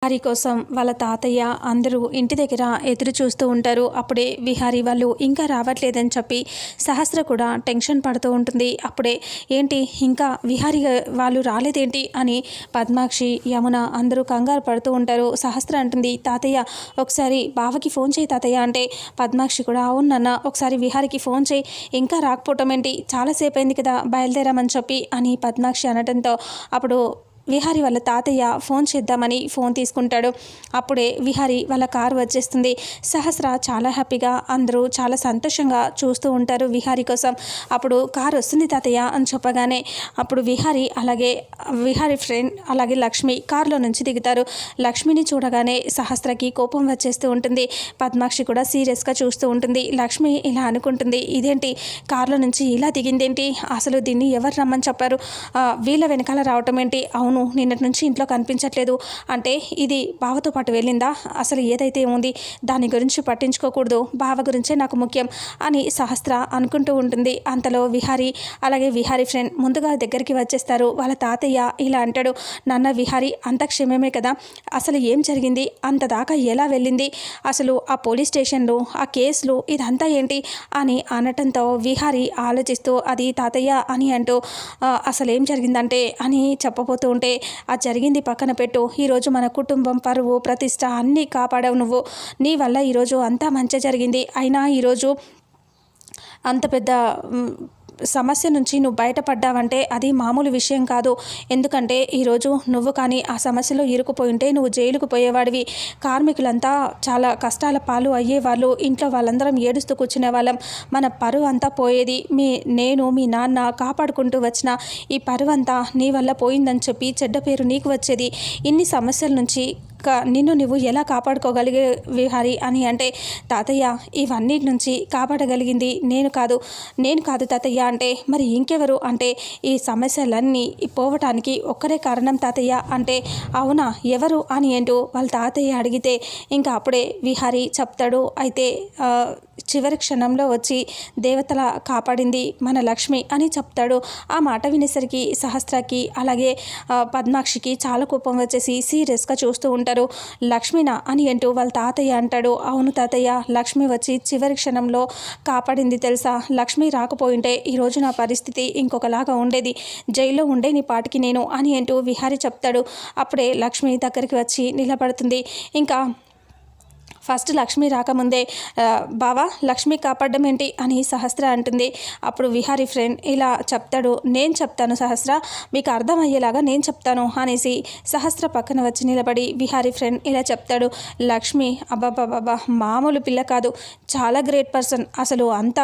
విహారీ కోసం వాళ్ళ తాతయ్య అందరూ ఇంటి దగ్గర ఎదురు చూస్తూ ఉంటారు. అప్పుడే విహారీ వాళ్ళు ఇంకా రావట్లేదని చెప్పి సహస్ర కూడా టెన్షన్ పడుతూ ఉంటుంది. అప్పుడే ఏంటి ఇంకా విహారీ వాళ్ళు రాలేదేంటి అని పద్మాక్షి, యమున అందరూ కంగారు పడుతూ ఉంటారు. సహస్ర అంటుంది, తాతయ్య ఒకసారి బావకి ఫోన్ చేయి తాతయ్య అంటే పద్మాక్షి కూడా అవునన్న ఒకసారి విహారీకి ఫోన్ చేయి, ఇంకా రాకపోవటం ఏంటి, చాలాసేపు అయింది కదా బయలుదేరామని చెప్పి అని పద్మాక్షి అనడంతో అప్పుడు విహారీ వాళ్ళ తాతయ్య ఫోన్ చేద్దామని ఫోన్ తీసుకుంటాడు. అప్పుడే విహారీ వాళ్ళ కారు వచ్చేస్తుంది. సహస్ర చాలా హ్యాపీగా అందరూ చాలా సంతోషంగా చూస్తూ ఉంటారు విహారీ కోసం. అప్పుడు కారు వస్తుంది తాతయ్య అని చెప్పగానే అప్పుడు విహారీ అలాగే విహారీ ఫ్రెండ్ అలాగే లక్ష్మి కారులో నుంచి దిగుతారు. లక్ష్మిని చూడగానే సహస్రకి కోపం వచ్చేస్తూ ఉంటుంది. పద్మాక్షి కూడా సీరియస్గా చూస్తూ ఉంటుంది. లక్ష్మి ఇలా అనుకుంటుంది, ఇదేంటి కారులో నుంచి ఇలా దిగిందేంటి, అసలు దీన్ని ఎవరు రమ్మని చెప్పారు, వీళ్ళ వెనకాల రావటం ఏంటి, అవును నిన్నటి నుంచి ఇంట్లో కనిపించట్లేదు అంటే ఇది బావతో పాటు వెళ్ళిందా, అసలు ఏదైతే ఉంది దాని గురించి పట్టించుకోకూడదు, బావ గురించే నాకు ముఖ్యం అని సహస్ర అనుకుంటూ ఉంటుంది. అంతలో విహారీ అలాగే విహారీ ఫ్రెండ్ ముందుగా దగ్గరికి వచ్చేస్తారు. వాళ్ళ తాతయ్య ఇలా అంటాడు, నాన్న విహారీ అంత క్షేమమే కదా, అసలు ఏం జరిగింది, అంత దాకా ఎలా వెళ్ళింది, అసలు ఆ పోలీస్ స్టేషన్లు ఆ కేసులు ఇదంతా ఏంటి అని అనటంతో విహారీ ఆలోచిస్తూ అది తాతయ్య అని అంటూ అసలు ఏం జరిగిందంటే అని చెప్పబోతూ ఉంటే ఆ జరిగింది పక్కన పెట్టు, ఈరోజు మన కుటుంబం పరువు ప్రతిష్ట అన్నీ కాపాడావు నువ్వు, నీ వల్ల ఈరోజు అంతా మంచి జరిగింది, అయినా ఈరోజు అంత పెద్ద సమస్య నుంచి నువ్వు బయటపడ్డావంటే అది మామూలు విషయం కాదు. ఎందుకంటే ఈరోజు నువ్వు కానీ ఆ సమస్యలో ఇరుకుపోయి ఉంటే నువ్వు జైలుకు పోయేవాడివి, కార్మికులంతా చాలా కష్టాల పాలు అయ్యేవాళ్ళు, ఇంట్లో వాళ్ళందరం ఏడుస్తూ కూర్చునే వాళ్ళం, మన పరువు అంతా పోయేది, నేను మీ నాన్న కాపాడుకుంటూ వచ్చిన ఈ పరువు అంతా నీ వల్ల పోయిందని చెప్పి చెడ్డ పేరు నీకు వచ్చేది, ఇన్ని సమస్యల నుంచి నిన్ను నువ్వు ఎలా కాపాడుకోగలిగే విహారీ అని అంటే తాతయ్య ఇవన్నిటి నుంచి కాపాడగలిగింది నేను కాదు తాతయ్య అంటే మరి ఇంకెవరు అంటే ఈ సమస్యలన్నీ పోవటానికి ఒక్కరే కారణం తాతయ్య అంటే అవునా ఎవరు అని ఏంటో వాళ్ళ తాతయ్య అడిగితే ఇంకా అప్పుడే విహారీ చెప్తాడు, అయితే చివరి క్షణంలో వచ్చి దేవతల కాపాడింది మన లక్ష్మి అని చెప్తాడు. ఆ మాట వినేసరికి సహస్రకి అలాగే పద్మాక్షికి చాలా కోపం వచ్చేసి సీరియస్గా చూస్తూ ఉంటారు. లక్ష్మినా అని అంటూ వాళ్ళ తాతయ్య అంటాడు, అవును తాతయ్య లక్ష్మి వచ్చి చివరి క్షణంలో కాపాడింది తెలుసా, లక్ష్మి రాకపోయింటే ఈరోజు నా పరిస్థితి ఇంకొకలాగా ఉండేది, జైల్లో ఉండే నీ పాటికి నేను అని అంటూ విహారీ చెప్తాడు. అప్పుడే లక్ష్మి దగ్గరికి వచ్చి నిలబడుతుంది. ఇంకా ఫస్ట్ లక్ష్మి రాకముందే బావా లక్ష్మి కాపాడడం ఏంటి అని సహస్ర అంటుంది. అప్పుడు విహారీ ఫ్రెండ్ ఇలా చెప్తాడు, నేను చెప్తాను సహస్ర, మీకు అర్థమయ్యేలాగా నేను చెప్తాను అనేసి సహస్ర పక్కన వచ్చి నిలబడి విహారీ ఫ్రెండ్ ఇలా చెప్తాడు, లక్ష్మి అబ్బాబాబా మామూలు పిల్ల కాదు, చాలా గ్రేట్ పర్సన్, అసలు అంత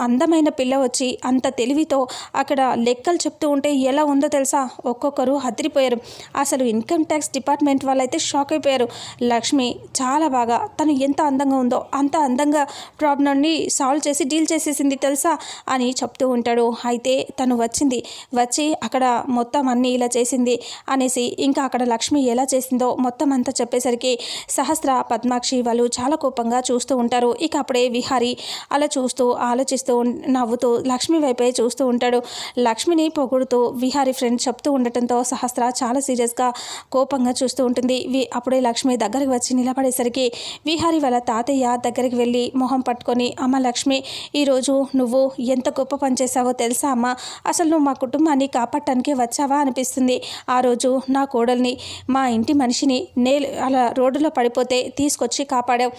అందమైన పిల్ల వచ్చి అంత తెలివితో అక్కడ లెక్కలు చెప్తూ ఉంటే ఎలా ఉందో తెలుసా, ఒక్కొక్కరు హద్రిపోయారు, అసలు ఇన్కమ్ ట్యాక్స్ డిపార్ట్మెంట్ వాళ్ళైతే షాక్ అయిపోయారు, లక్ష్మి చాలా బాగా తను ఎంత అందంగా ఉందో అంత అందంగా ప్రాబ్లమ్ని సాల్వ్ చేసి డీల్ చేసేసింది తెలుసా అని చెప్తూ ఉంటాడు. అయితే తను వచ్చి అక్కడ మొత్తం అన్నీ ఇలా చేసింది అనేసి ఇంకా అక్కడ లక్ష్మి ఎలా చేసిందో మొత్తం అంతా చెప్పేసరికి సహస్ర పద్మాక్షి వాళ్ళు చాలా కోపంగా చూస్తూ ఉంటారు. ఇక అప్పుడే విహారీ అలా చూస్తూ ఆలోచిస్తూ నవ్వుతూ లక్ష్మి వైపే చూస్తూ ఉంటాడు. లక్ష్మిని పొగుడుతూ విహారీ ఫ్రెండ్ చెప్తూ ఉండటంతో సహస్ర చాలా సీరియస్గా కోపంగా చూస్తూ ఉంటుంది. అప్పుడే లక్ష్మి దగ్గరికి వచ్చి నిలబడేసరికి విహారీ వాళ్ళ తాతయ్య దగ్గరికి వెళ్ళి మొహం పట్టుకొని, అమ్మ లక్ష్మి ఈరోజు నువ్వు ఎంత గొప్ప పని చేసావో తెలుసా అమ్మ, అసలు నువ్వు మా కుటుంబాన్ని కాపాడటానికే వచ్చావా అనిపిస్తుంది, ఆ రోజు నా కోడల్ని మా ఇంటి మనిషిని అలా రోడ్డులో పడిపోతే తీసుకొచ్చి కాపాడావు,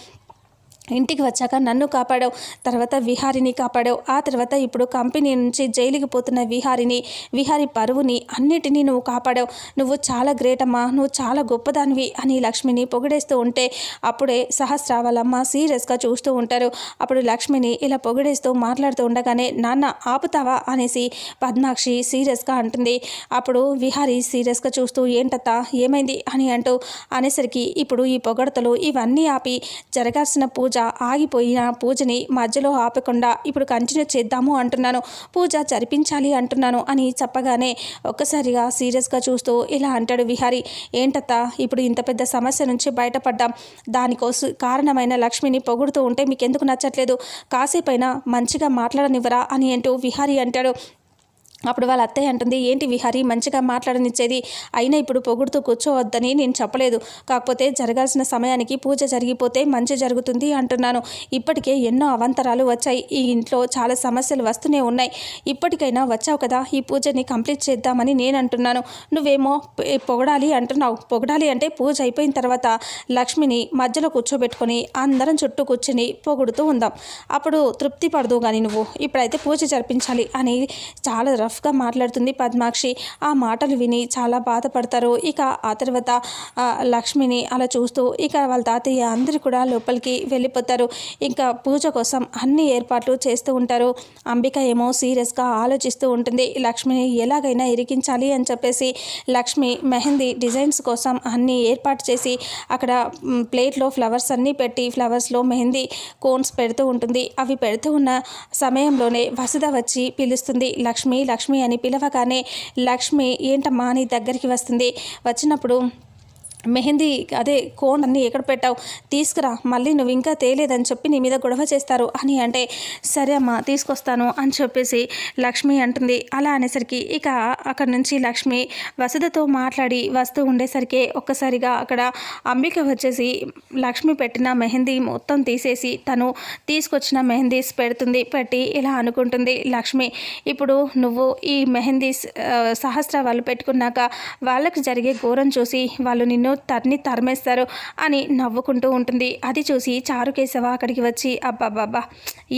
ఇంటికి వచ్చాక నన్ను కాపాడావు, తర్వాత విహారిని కాపాడావు, ఆ తర్వాత ఇప్పుడు కంపెనీ నుంచి జైలుకి పోతున్న విహారీ పరువుని అన్నిటినీ నువ్వు కాపాడావు, నువ్వు చాలా గ్రేట్ అమ్మా, నువ్వు చాలా గొప్పదానివి అని లక్ష్మిని పొగిడేస్తూ ఉంటే అప్పుడే సహస్ర వాళ్ళమ్మ సీరియస్గా చూస్తూ ఉంటారు. అప్పుడు లక్ష్మిని ఇలా పొగిడేస్తూ మాట్లాడుతూ ఉండగానే నాన్న ఆపుతావా అనేసి పద్మాక్షి సీరియస్గా అంటుంది. అప్పుడు విహారీ సీరియస్గా చూస్తూ ఏంటత్త ఏమైంది అని అంటూ అనేసరికి ఇప్పుడు ఈ పొగడతలు ఇవన్నీ ఆపి జరగాల్సిన పూజ ఆగిపోయిన పూజని మధ్యలో ఆపకుండా ఇప్పుడు కంటిన్యూ చేద్దాము అంటున్నాను, పూజ జరిపించాలి అంటున్నాను అని చెప్పగానే ఒక్కసారిగా సీరియస్గా చూస్తూ ఇలా అంటాడు విహారీ, ఏంటత్తా ఇప్పుడు ఇంత పెద్ద సమస్య నుంచి బయటపడ్డాం, దానికోసం కారణమైన లక్ష్మిని పొగుడుతూ ఉంటే మీకెందుకు నచ్చట్లేదు, కాసేపైనా మంచిగా మాట్లాడనివ్వరా అని అంటూ విహారీ అంటాడు. అప్పుడు వాళ్ళ అత్తయ్య అంటుంది, ఏంటి విహారీ మంచిగా మాట్లాడనిచ్చేది, అయినా ఇప్పుడు పొగుడుతూ కూర్చోవద్దని నేను చెప్పలేదు, కాకపోతే జరగాల్సిన సమయానికి పూజ జరిగిపోతే మంచి జరుగుతుంది అంటున్నాను. ఇప్పటికే ఎన్నో అవాంతరాలు వచ్చాయి, ఈ ఇంట్లో చాలా సమస్యలు వస్తూనే ఉన్నాయి, ఇప్పటికైనా వచ్చావు కదా ఈ పూజని కంప్లీట్ చేద్దామని నేను అంటున్నాను. నువ్వేమో పొగడాలి అంటున్నావు. పొగడాలి అంటే పూజ అయిపోయిన తర్వాత లక్ష్మిని మధ్యలో కూర్చోబెట్టుకొని అందరం చుట్టూ కూర్చొని పొగుడుతూ ఉందాం, అప్పుడు తృప్తి పడదు కానీ నువ్వు ఇప్పుడైతే పూజ జరిపించాలి అని చాలా రఫ్గా మాట్లాడుతుంది పద్మాక్షి. ఆ మాటలు విని చాలా బాధపడతారు. ఇక ఆ తర్వాత లక్ష్మిని అలా చూస్తూ ఇక వాళ్ళ తాతయ్య అందరూ కూడా లోపలికి వెళ్ళిపోతారు. ఇంకా పూజ కోసం అన్ని ఏర్పాట్లు చేస్తూ ఉంటారు. అంబిక ఏమో సీరియస్గా ఆలోచిస్తూ ఉంటుంది. లక్ష్మిని ఎలాగైనా ఇరికించాలి అని చెప్పేసి లక్ష్మి మెహందీ డిజైన్స్ కోసం అన్నీ ఏర్పాటు చేసి అక్కడ ప్లేట్లో ఫ్లవర్స్ అన్నీ పెట్టి ఫ్లవర్స్లో మెహందీ కోన్స్ పెడుతూ ఉంటుంది. అవి పెడుతూ ఉన్న సమయంలోనే వసుధ వచ్చి పిలుస్తుంది. లక్ష్మి లక్ష్మి అని పిలవగానే లక్ష్మి ఏంటమ్మా అని దగ్గరికి వస్తుంది. వచ్చినప్పుడు మెహందీ అదే కోన్ అన్నీ ఎక్కడ పెట్టావు, తీసుకురా, మళ్ళీ నువ్వు ఇంకా తేలేదని చెప్పి నీ మీద గొడవ చేస్తారు అని అంటే, సరే అమ్మా తీసుకొస్తాను అని చెప్పేసి లక్ష్మి అంటుంది. అలా అనేసరికి ఇక అక్కడ నుంచి లక్ష్మి వసుధతో మాట్లాడి వస్తూ ఉండేసరికి ఒక్కసారిగా అక్కడ అంబిక వచ్చేసి లక్ష్మి పెట్టిన మెహందీ మొత్తం తీసేసి తను తీసుకొచ్చిన మెహందీస్ పెడుతుంది. పెట్టి ఇలా అనుకుంటుంది లక్ష్మి, ఇప్పుడు నువ్వు ఈ మెహందీస్ సహస్ర వాళ్ళు పెట్టుకున్నాక వాళ్ళకి జరిగే ఘోరం చూసి వాళ్ళు నిన్ను తరిమేస్తారు అని నవ్వుకుంటూ ఉంటుంది. అది చూసి చారుకేశవ అక్కడికి వచ్చి, అబ్బాబ్బాబ్బా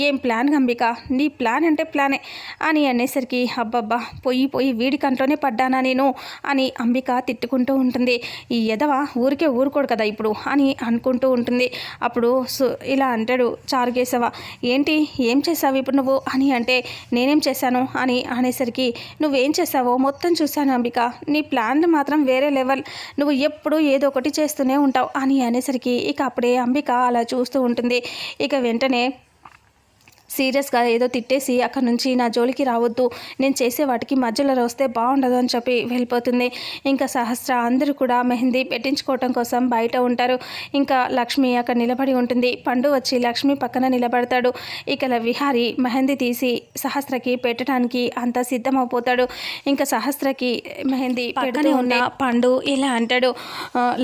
ఏం ప్లాన్ అంబిక, నీ ప్లాన్ అంటే ప్లానే అని అనేసరికి, అబ్బబ్బా పోయి వీడి కంట్లోనే పడ్డానా నేను అని అంబిక తిట్టుకుంటూ ఉంటుంది. ఈ ఎదవ ఊరికే ఊరుకోడు కదా ఇప్పుడు అని అనుకుంటూ ఉంటుంది. అప్పుడు ఇలా అంటాడు చారుకేశవ, ఏంటి ఏం చేసావు ఇప్పుడు నువ్వు అని అంటే, నేనేం చేశాను అని అనేసరికి, నువ్వేం చేసావో మొత్తం చూశాను అంబిక, నీ ప్లాన్లు మాత్రం వేరే లెవెల్, నువ్వు ఎప్పుడు ఏదో ఒకటి చేస్తూనే ఉంటావు అని అనేసరికి ఇక అప్పుడే అంబిక అలా చూస్తూ ఉంటుంది. ఇక వెంటనే సీరియస్గా ఏదో తిట్టేసి అక్కడ నుంచి నా జోలికి రావద్దు, నేను చేసే వాటికి మధ్యలో వస్తే బాగుండదు అని చెప్పి వెళ్ళిపోతుంది. ఇంకా సహస్ర అందరూ కూడా మెహందీ పెట్టించుకోవటం కోసం బయట ఉంటారు. ఇంకా లక్ష్మి అక్కడ నిలబడి ఉంటుంది. పండు వచ్చి లక్ష్మి పక్కన నిలబడతాడు. ఇక విహారి మెహందీ తీసి సహస్రకి పెట్టడానికి అంతా సిద్ధమైపోతాడు. ఇంకా సహస్రకి మెహందీ పక్కనే ఉన్న పండు ఇలా అంటాడు,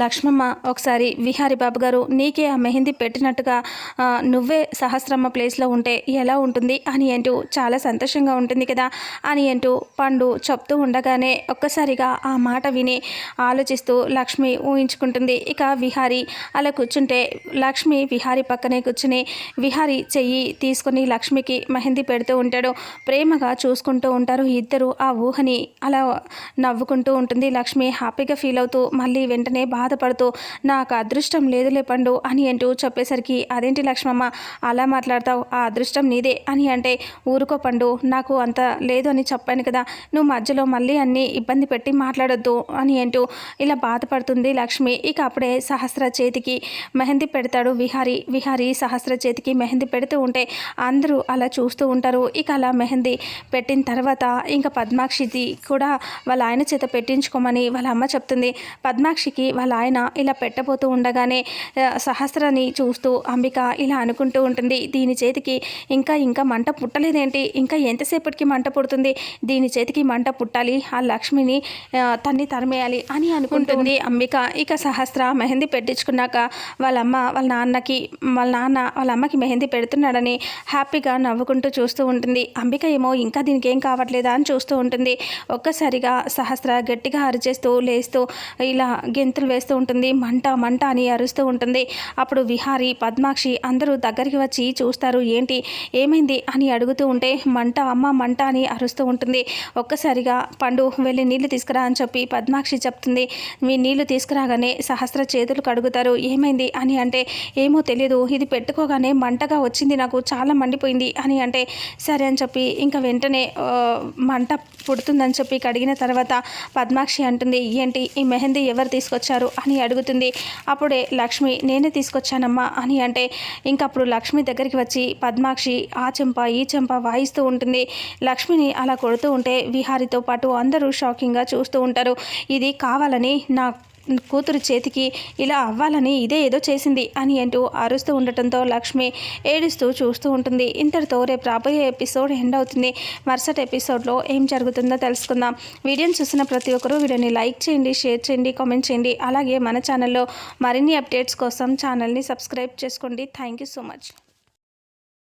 లక్ష్మమ్మ ఒకసారి విహారి బాబు గారు నీకే ఆ మెహందీ పెట్టినట్టుగా నువ్వే సహస్రమ్మ ప్లేస్లో ఉంటే ఎలా ఉంటుంది అని అంటూ, చాలా సంతోషంగా ఉంటుంది కదా అని అంటూ పండు చెప్తూ ఉండగానే ఒక్కసారిగా ఆ మాట విని ఆలోచిస్తూ లక్ష్మి ఊహించుకుంటుంది. ఇక విహారి అలా కూర్చుంటే లక్ష్మి విహారి పక్కనే కూర్చుని విహారి చెయ్యి తీసుకుని లక్ష్మికి మెహందీ పెడుతూ ఉంటాడు. ప్రేమగా చూసుకుంటూ ఉంటారు ఇద్దరు. ఆ ఊహని అలా నవ్వుకుంటూ ఉంటుంది లక్ష్మి. హ్యాపీగా ఫీల్ అవుతూ మళ్ళీ వెంటనే బాధపడుతూ, నాకు అదృష్టం లేదులే పండు అని అంటూ చెప్పేసరికి, అదేంటి లక్ష్మమ్మ అలా మాట్లాడతావు, ఆ అదృష్టం నీదే అని అంటే, ఊరుకో పండు, నాకు అంత లేదు అని చెప్పాను కదా, నువ్వు మధ్యలో మళ్ళీ అన్నీ ఇబ్బంది పెట్టి మాట్లాడొద్దు అని అంటూ ఇలా బాధపడుతుంది లక్ష్మి. ఇక అప్పుడే సహస్ర చేతికి మెహందీ పెడతాడు విహారి. విహారి సహస్ర చేతికి మెహందీ పెడుతూ ఉంటే అందరూ అలా చూస్తూ ఉంటారు. ఇక అలా మెహందీ పెట్టిన తర్వాత ఇంకా పద్మాక్షిది కూడా వాళ్ళ ఆయన చేత పెట్టించుకోమని వాళ్ళ అమ్మ చెప్తుంది. పద్మాక్షికి వాళ్ళ ఆయన ఇలా పెట్టబోతూ ఉండగానే సహస్రని చూస్తూ అంబిక ఇలా అనుకుంటూ ఉంటుంది, దీని చేతికి ఇంకా మంట పుట్టలేదేంటి, ఇంకా ఎంతసేపటికి మంట పుడుతుంది, దీని చేతికి మంట పుట్టాలి, ఆ లక్ష్మిని తన్ని తరిమేయాలి అని అనుకుంటుంది అంబిక. ఇక సహస్ర మెహందీ పెట్టించుకున్నాక వాళ్ళ నాన్న వాళ్ళ అమ్మకి మెహందీ పెడుతున్నాడని హ్యాపీగా నవ్వుకుంటూ చూస్తూ ఉంటుంది. అంబిక ఏమో ఇంకా దీనికి ఏం కావట్లేదా అని చూస్తూ ఉంటుంది. ఒక్కసారిగా సహస్ర గట్టిగా అరిచేస్తూ లేస్తూ ఇలా గెంతులు వేస్తూ ఉంటుంది. మంట మంట అని అరుస్తూ ఉంటుంది. అప్పుడు విహారి పద్మాక్షి అందరూ దగ్గరికి వచ్చి చూస్తారు. ఏంటి ఏమైంది అని అడుగుతూ ఉంటే, మంట అమ్మ మంట అని అరుస్తూ ఉంటుంది. ఒక్కసారిగా పండు వెళ్ళి నీళ్లు తీసుకురా అని చెప్పి పద్మాక్షి చెప్తుంది. మీ నీళ్లు తీసుకురాగానే సహస్ర చేతులు కడుగుతారు. ఏమైంది అని అంటే, ఏమో తెలియదు, ఇది పెట్టుకోగానే మంటగా వచ్చింది, నాకు చాలా మండిపోయింది అని అంటే, సరే అని చెప్పి ఇంకా వెంటనే మంట పుడుతుందని చెప్పి కడిగిన తర్వాత పద్మాక్షి అంటుంది, ఏంటి ఈ మెహందీ ఎవరు తీసుకొచ్చారు అని అడుగుతుంది. అప్పుడే లక్ష్మి నేనే తీసుకొచ్చానమ్మా అని అంటే, ఇంకప్పుడు లక్ష్మి దగ్గరికి వచ్చి పద్మాక్షి ఆ చెంప ఈ చెంప వాయిస్తూ ఉంటుంది. లక్ష్మిని అలా కొడుతూ ఉంటే విహారితో పాటు అందరూ షాకింగ్గా చూస్తూ ఉంటారు. ఇది కావాలని నా కూతురు చేతికి ఇలా అవ్వాలని ఇదే ఏదో చేసింది అని అంటూ అరుస్తూ ఉండటంతో లక్ష్మి ఏడుస్తూ చూస్తూ ఉంటుంది. ఇంతటితో రేపు రాబోయే ఎపిసోడ్ ఎండ్ అవుతుంది. మరుసటి ఎపిసోడ్లో ఏం జరుగుతుందో తెలుసుకుందాం. వీడియోని చూసిన ప్రతి ఒక్కరూ వీడియోని లైక్ చేయండి, షేర్ చేయండి, కామెంట్ చేయండి. అలాగే మన ఛానల్లో మరిన్ని అప్డేట్స్ కోసం ఛానల్ని సబ్స్క్రైబ్ చేసుకోండి. Thank you so much.